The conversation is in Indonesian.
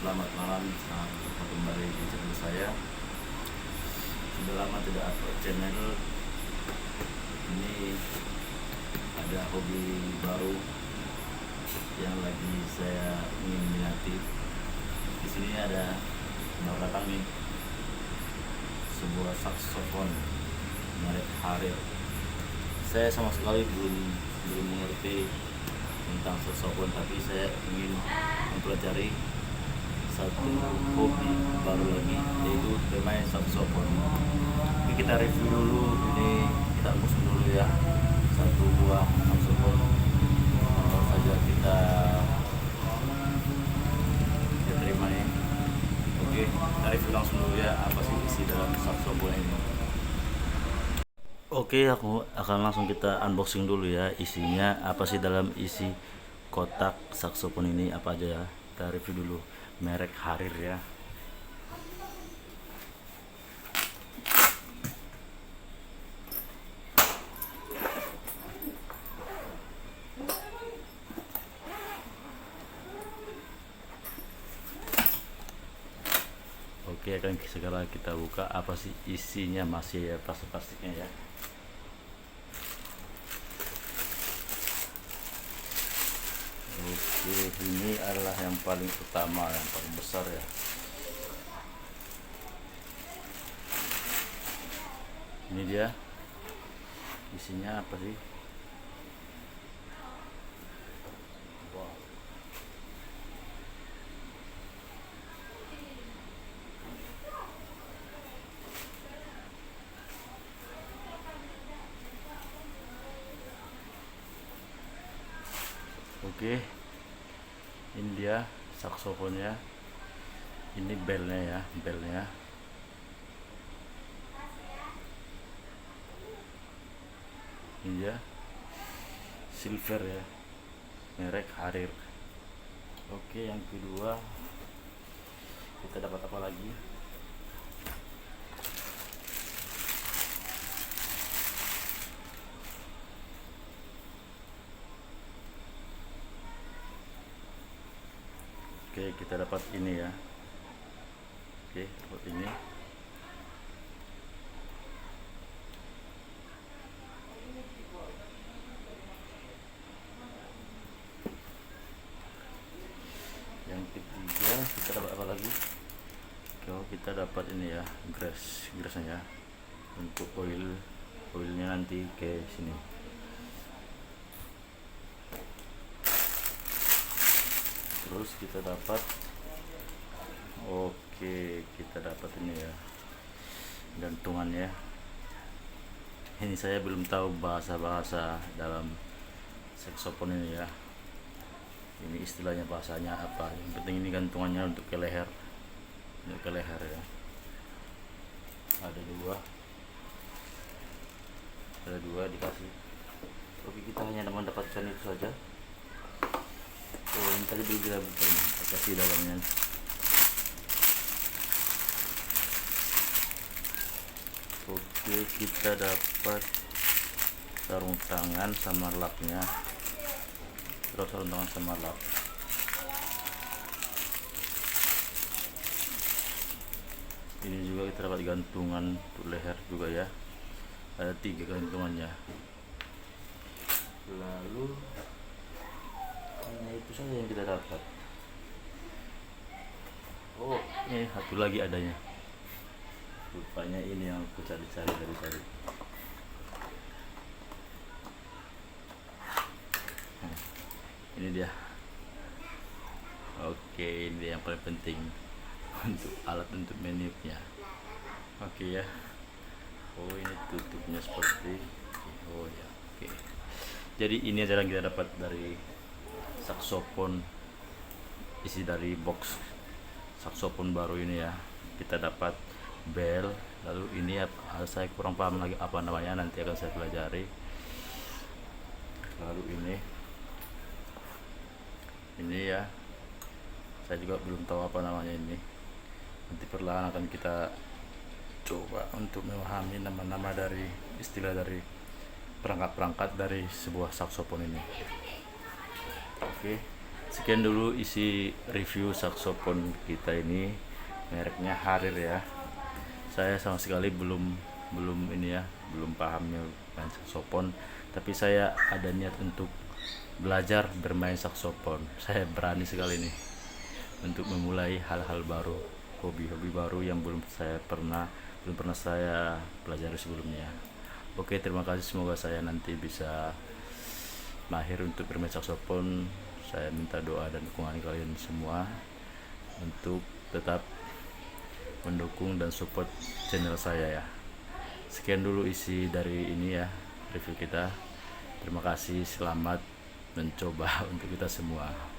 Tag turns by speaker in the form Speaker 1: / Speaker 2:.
Speaker 1: Selamat malam, selamat berjumpa kembali di channel saya. Sudah lama tidak upload channel. Ini ada hobi baru yang lagi saya ingin minati. Di sini ada baru datang nih sebuah saksofon merek Harir. Saya sama sekali belum mengerti tentang saksofon, tapi saya ingin mempelajari satu hobi baru lagi, yaitu bermain saksofon. Oke, kita review dulu, ini kita unboxing dulu ya, satu buah saksofon. Langsung saja kita terima nih. Oke, kita review langsung dulu ya, apa sih isi dalam saksofon ini. Oke, aku akan langsung kita unboxing dulu ya, isinya apa sih dalam isi kotak saksofon ini, apa aja ya. Kita review dulu. Merek Harir ya. Oke, akan segera kita buka apa sih isinya, masih ya plastiknya ya. Oke, ini adalah yang paling utama, yang paling besar ya. Ini dia isinya apa sih? Wow. Oke, ini dia saksofonnya. Ini belnya ya, belnya. Ini dia silver ya, merek Harir. Oke, yang kedua kita dapat apa lagi? Oke, kita dapat ini ya. Oke, dapat ini. Yang ketiga kita dapat apa lagi? Oke, kita dapat ini ya, grassnya ya, untuk oilnya nanti ke sini. Terus kita dapat, oke, kita dapat ini ya, gantungannya. Ini saya belum tahu bahasa dalam saksofon ini ya, ini istilahnya bahasanya apa. Yang penting ini gantungannya untuk ke leher, ya. Ada dua dikasih. Oke, kita hanya mendapatkan itu saja. Oh, ini tadi belum kita buka, apa sih dalamnya. Oke, kita dapat sarung tangan sama lapnya. Terus sarung tangan sama lap. Ini juga kita dapat gantungan untuk leher juga ya. Ada 3 gantungannya. Lalu hanya itu saja yang kita dapat. Oh, ini satu lagi adanya. Rupanya ini yang aku cari-cari dari tadi. Ini dia. Oke, ini dia yang paling penting untuk alat untuk meniupnya. Oke ya. Oh, ini tutupnya seperti. Oh ya, oke. Jadi ini adalah yang kita dapat dari saksofon, isi dari box saksofon baru ini ya. Kita dapat bel, lalu ini saya kurang paham lagi apa namanya, nanti akan saya pelajari. Lalu ini ya, saya juga belum tahu apa namanya ini. Nanti perlahan akan kita coba untuk memahami nama-nama dari istilah dari perangkat-perangkat dari sebuah saksofon ini. Oke, Sekian dulu isi review saksofon kita ini, mereknya Harir ya. Saya sama sekali belum ini ya, belum pahamnya main saksofon, tapi saya ada niat untuk belajar bermain saksofon. Saya berani sekali nih untuk memulai hal-hal baru, hobi-hobi baru yang belum pernah saya pelajari sebelumnya. Oke, terima kasih. Semoga saya nanti bisa mahir untuk bermain saksofon. Saya minta doa dan dukungan kalian semua untuk tetap mendukung dan support channel saya ya. Sekian dulu isi dari ini ya, review kita. Terima kasih, selamat mencoba untuk kita semua.